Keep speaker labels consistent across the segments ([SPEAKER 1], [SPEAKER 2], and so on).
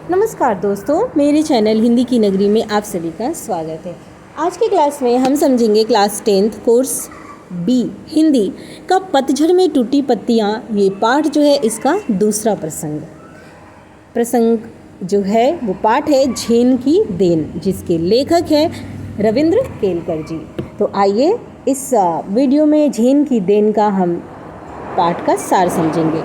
[SPEAKER 1] नमस्कार दोस्तों, मेरे चैनल हिंदी की नगरी में आप सभी का स्वागत है। आज की क्लास में हम समझेंगे class 10th course B Hindi का पतझड़ में टूटी पत्तियाँ। ये पाठ जो है इसका दूसरा प्रसंग जो है वो पाठ है झेन की देन, जिसके लेखक है रविंद्र केलकर जी। तो आइए इस वीडियो में झेन की देन का हम पाठ का सार समझेंगे।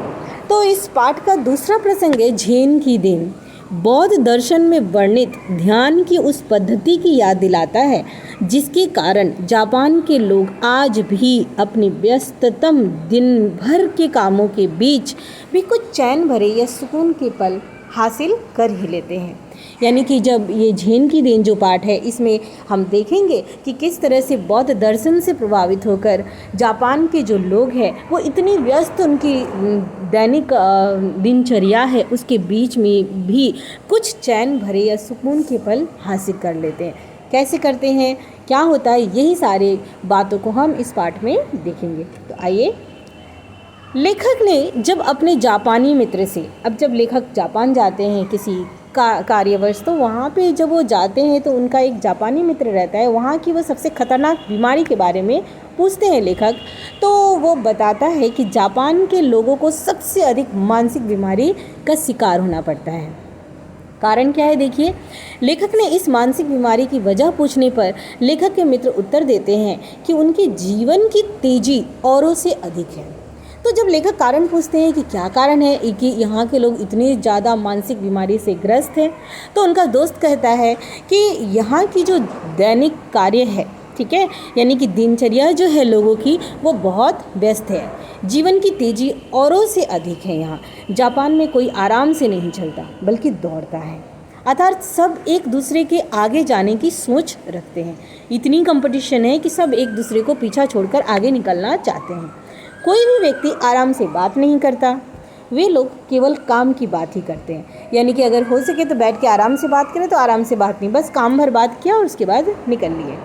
[SPEAKER 1] तो इस पाठ का दूसरा प्रसंग है झेन की देन। बौद्ध दर्शन में वर्णित ध्यान की उस पद्धति की याद दिलाता है जिसके कारण जापान के लोग आज भी अपनी व्यस्ततम दिन भर के कामों के बीच भी कुछ चैन भरे या सुकून के पल हासिल कर ही लेते हैं। यानी कि जब ये झेन की देन जो पाठ है, इसमें हम देखेंगे कि किस तरह से बौद्ध दर्शन से प्रभावित होकर जापान के जो लोग हैं वो इतनी व्यस्त उनकी दैनिक दिनचर्या है, उसके बीच में भी कुछ चैन भरे या सुकून के पल हासिल कर लेते हैं। कैसे करते हैं, क्या होता है, यही सारे बातों को हम इस पाठ में देखेंगे। तो आइए, लेखक ने जब अपने जापानी मित्र से, अब जब लेखक जापान जाते हैं किसी कार्यवश, तो वहाँ पे जब वो जाते हैं तो उनका एक जापानी मित्र रहता है। वहाँ की वो सबसे खतरनाक बीमारी के बारे में पूछते हैं लेखक। तो वो बताता है कि जापान के लोगों को सबसे अधिक मानसिक बीमारी का शिकार होना पड़ता है। कारण क्या है, देखिए। लेखक ने इस मानसिक बीमारी की वजह पूछने पर लेखक के मित्र उत्तर देते हैं कि उनके जीवन की तेजी औरों से अधिक है। तो जब लेखक कारण पूछते हैं कि क्या कारण है कि यहाँ के लोग इतने ज़्यादा मानसिक बीमारी से ग्रस्त हैं, तो उनका दोस्त कहता है कि यहाँ की जो दैनिक कार्य है, ठीक है, यानी कि दिनचर्या जो है लोगों की, वो बहुत व्यस्त है। जीवन की तेज़ी औरों से अधिक है। यहाँ जापान में कोई आराम से नहीं चलता बल्कि दौड़ता है, अर्थात सब एक दूसरे के आगे जाने की सोच रखते हैं। इतनी कंपटीशन है कि सब एक दूसरे को पीछा छोड़कर आगे निकलना चाहते हैं। कोई भी व्यक्ति आराम से बात नहीं करता, वे लोग केवल काम की बात ही करते हैं। यानी कि अगर हो सके तो बैठ के आराम से बात करें, तो आराम से बात नहीं, बस काम भर बात किया और उसके बाद निकल लिए।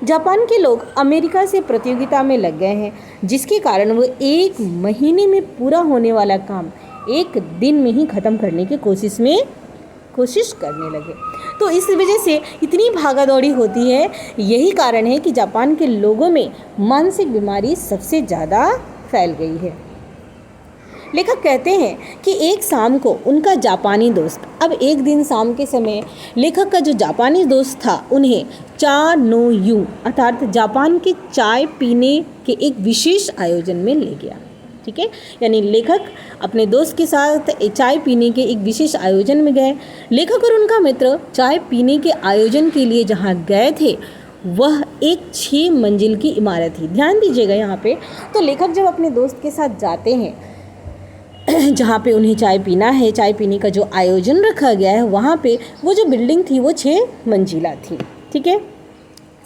[SPEAKER 1] जापान के लोग अमेरिका से प्रतियोगिता में लग गए हैं, जिसके कारण वो एक महीने में पूरा होने वाला काम एक दिन में ही ख़त्म करने की कोशिश करने लगे। तो इस वजह से इतनी भागा दौड़ी होती है। यही कारण है कि जापान के लोगों में मानसिक बीमारी सबसे ज़्यादा फैल गई है। लेखक कहते हैं कि एक शाम को उनका जापानी दोस्त, अब एक दिन शाम के समय लेखक का जो जापानी दोस्त था उन्हें चा नो यू अर्थात जापान के चाय पीने के एक विशेष आयोजन में ले गया। ठीक है, यानी लेखक अपने दोस्त के साथ चाय पीने के एक विशेष आयोजन में गए। लेखक और उनका मित्र चाय पीने के आयोजन के लिए जहाँ गए थे वह एक 6 मंजिल की इमारत थी। ध्यान दीजिएगा यहाँ पे। तो लेखक जब अपने दोस्त के साथ जाते हैं जहाँ पे उन्हें चाय पीना है, चाय पीने का जो आयोजन रखा गया है, वहाँ पे वो जो बिल्डिंग थी वो 6 मंजिला थी। ठीक है,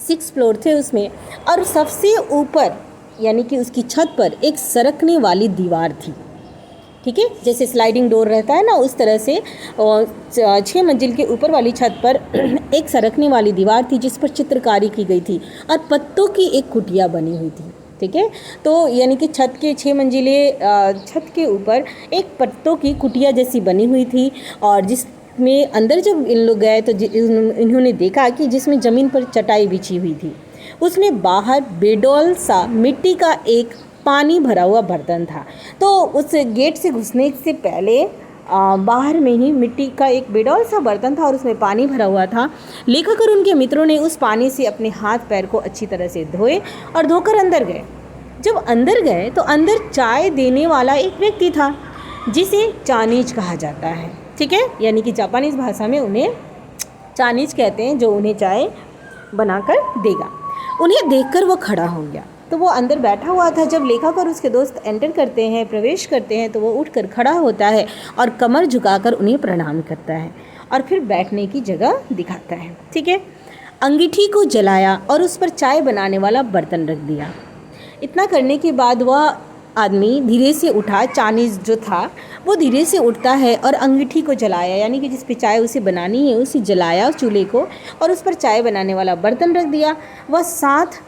[SPEAKER 1] 6 फ्लोर थे उसमें, और सबसे ऊपर यानी कि उसकी छत पर एक सरकने वाली दीवार थी। ठीक है, जैसे स्लाइडिंग डोर रहता है ना, उस तरह से 6 मंजिल के ऊपर वाली छत पर एक सरकने वाली दीवार थी जिस पर चित्रकारी की गई थी और पत्तों की एक कुटिया बनी हुई थी। ठीक है, तो यानी कि छत के 6 मंजिले छत के ऊपर एक पत्तों की कुटिया जैसी बनी हुई थी, और जिसमें अंदर जब इन लोग गए तो इन्होंने देखा कि जिसमें ज़मीन पर चटाई बिछी हुई थी, उसमें बाहर बेडौल सा मिट्टी का एक पानी भरा हुआ बर्तन था। तो उस गेट से घुसने से पहले बाहर में ही मिट्टी का एक बेडौल सा बर्तन था और उसमें पानी भरा हुआ था। लेखक और उनके मित्रों ने उस पानी से अपने हाथ पैर को अच्छी तरह से धोए और धोकर अंदर गए। जब अंदर गए तो अंदर चाय देने वाला एक व्यक्ति था जिसे चाइनीज कहा जाता है। ठीक है, यानी कि जापानीज भाषा में उन्हें चाइनीज कहते हैं, जो उन्हें चाय बनाकर देगा। उन्हें देखकर वो खड़ा हो गया, तो वो अंदर बैठा हुआ था। जब लेखक और उसके दोस्त एंटर करते हैं, प्रवेश करते हैं, तो वो उठकर खड़ा होता है और कमर झुकाकर उन्हें प्रणाम करता है और फिर बैठने की जगह दिखाता है। ठीक है, अंगीठी को जलाया और उस पर चाय बनाने वाला बर्तन रख दिया। इतना करने के बाद वह आदमी धीरे से उठा, चाइनीज जो था वो धीरे से उठता है और अंगीठी को जलाया, यानी कि जिस पे चाय उसे बनानी है उसे जलाया चूल्हे को, और उस पर चाय बनाने वाला बर्तन रख दिया। वह साथ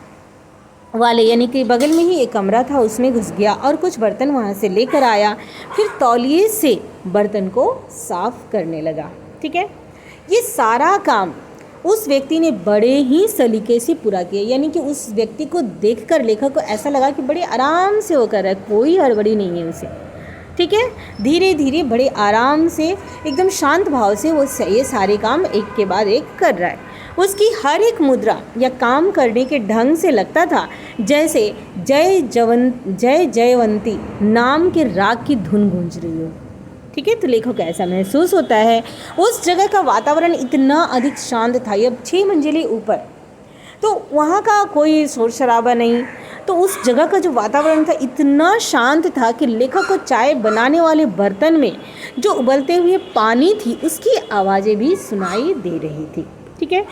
[SPEAKER 1] वाले यानी कि बगल में ही एक कमरा था, उसमें घुस गया और कुछ बर्तन वहाँ से लेकर आया। फिर तौलिए से बर्तन को साफ़ करने लगा। ठीक है। ये सारा काम उस व्यक्ति ने बड़े ही सलीके से पूरा किया, यानी कि उस व्यक्ति को देखकर लेखक को ऐसा लगा कि बड़े आराम से वो कर रहा है, कोई हड़बड़ी नहीं है उसे, ठीक है। धीरे धीरे बड़े आराम से एकदम शांत भाव से वो ये सारे काम एक के बाद एक कर रहा है। उसकी हर एक मुद्रा या काम करने के ढंग से लगता था जैसे जय जयवंती नाम के राग की धुन गूंज रही हो, ठीक है। तो लेखक को ऐसा महसूस होता है। उस जगह का वातावरण इतना अधिक शांत था, ये 6 मंजिले ऊपर, तो वहाँ का कोई शोर शराबा नहीं, तो उस जगह का जो वातावरण था इतना शांत था कि लेखक को चाय बनाने वाले बर्तन में जो उबलते हुए पानी थी उसकी आवाज़ें भी सुनाई दे रही थी, ठीक है।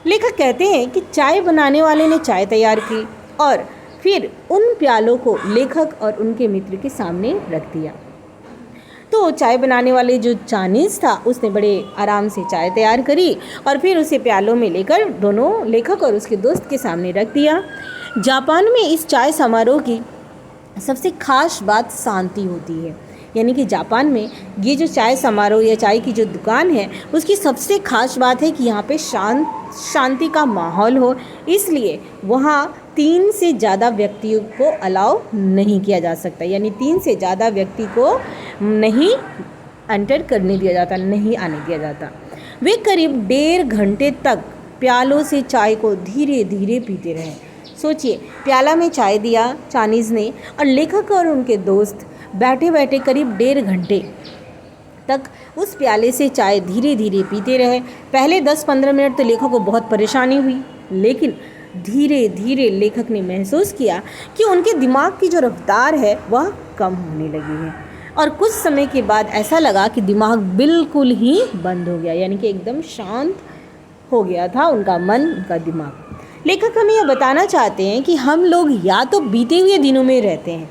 [SPEAKER 1] लेखक कहते हैं कि चाय बनाने वाले ने चाय तैयार की और फिर उन प्यालों को लेखक और उनके मित्र के सामने रख दिया। तो चाय बनाने वाले जो चाइनीज़ था उसने बड़े आराम से चाय तैयार करी और फिर उसे प्यालों में लेकर दोनों लेखक और उसके दोस्त के सामने रख दिया। जापान में इस चाय समारोह की सबसे खास बात शांति होती है, यानी कि जापान में ये जो चाय समारोह या चाय की जो दुकान है उसकी सबसे खास बात है कि यहाँ पे शांति का माहौल हो, इसलिए वहाँ 3 से ज़्यादा व्यक्तियों को अलाउ नहीं किया जा सकता, यानी 3 से ज़्यादा व्यक्ति को नहीं एंटर करने दिया जाता, नहीं आने दिया जाता। वे करीब 1.5 घंटे तक प्यालों से चाय को धीरे धीरे पीते रहे। सोचिए, प्याला में चाय दिया चाइनीज़ ने और लेखक और उनके दोस्त बैठे बैठे करीब 1.5 घंटे तक उस प्याले से चाय धीरे धीरे पीते रहे। पहले 10-15 मिनट तो लेखक को बहुत परेशानी हुई, लेकिन धीरे धीरे लेखक ने महसूस किया कि उनके दिमाग की जो रफ्तार है वह कम होने लगी है और कुछ समय के बाद ऐसा लगा कि दिमाग बिल्कुल ही बंद हो गया, यानी कि एकदम शांत हो गया था उनका मन, उनका दिमाग। लेखक हमें यह बताना चाहते हैं कि हम लोग या तो बीते हुए दिनों में रहते हैं,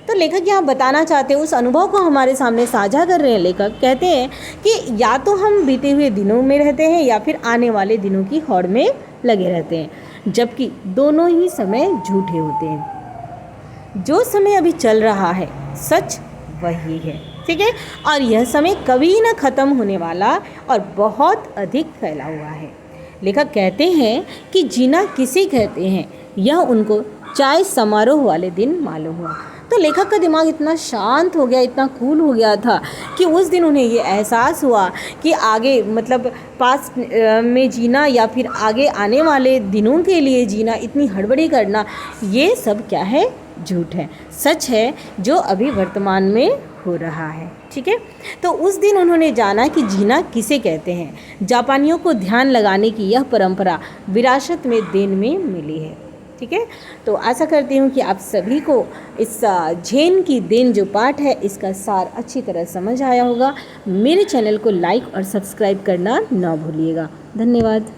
[SPEAKER 1] तो लेखक यहाँ बताना चाहते हैं, उस अनुभव को हमारे सामने साझा कर रहे हैं। लेखक कहते हैं कि या तो हम बीते हुए दिनों में रहते हैं या फिर आने वाले दिनों की होड़ में लगे रहते हैं, जबकि दोनों ही समय झूठे होते हैं। जो समय अभी चल रहा है सच वही है, ठीक है, और यह समय कभी न ख़त्म होने वाला और बहुत अधिक फैला हुआ है। लेखक कहते हैं कि जीना किसे कहते हैं यह उनको चाय समारोह वाले दिन मालूम हुआ। तो लेखक का दिमाग इतना शांत हो गया, इतना कूल हो गया था कि उस दिन उन्हें ये एहसास हुआ कि आगे मतलब पास्ट में जीना या फिर आगे आने वाले दिनों के लिए जीना, इतनी हड़बड़ी करना, ये सब क्या है, झूठ है। सच है जो अभी वर्तमान में हो रहा है, ठीक है। तो उस दिन उन्होंने जाना कि जीना किसे कहते हैं। जापानियों को ध्यान लगाने की यह परंपरा विरासत में देन में मिली है, ठीक है। तो आशा करती हूँ कि आप सभी को इस झेन की देन जो पाठ है इसका सार अच्छी तरह समझ आया होगा। मेरे चैनल को लाइक और सब्सक्राइब करना ना भूलिएगा। धन्यवाद।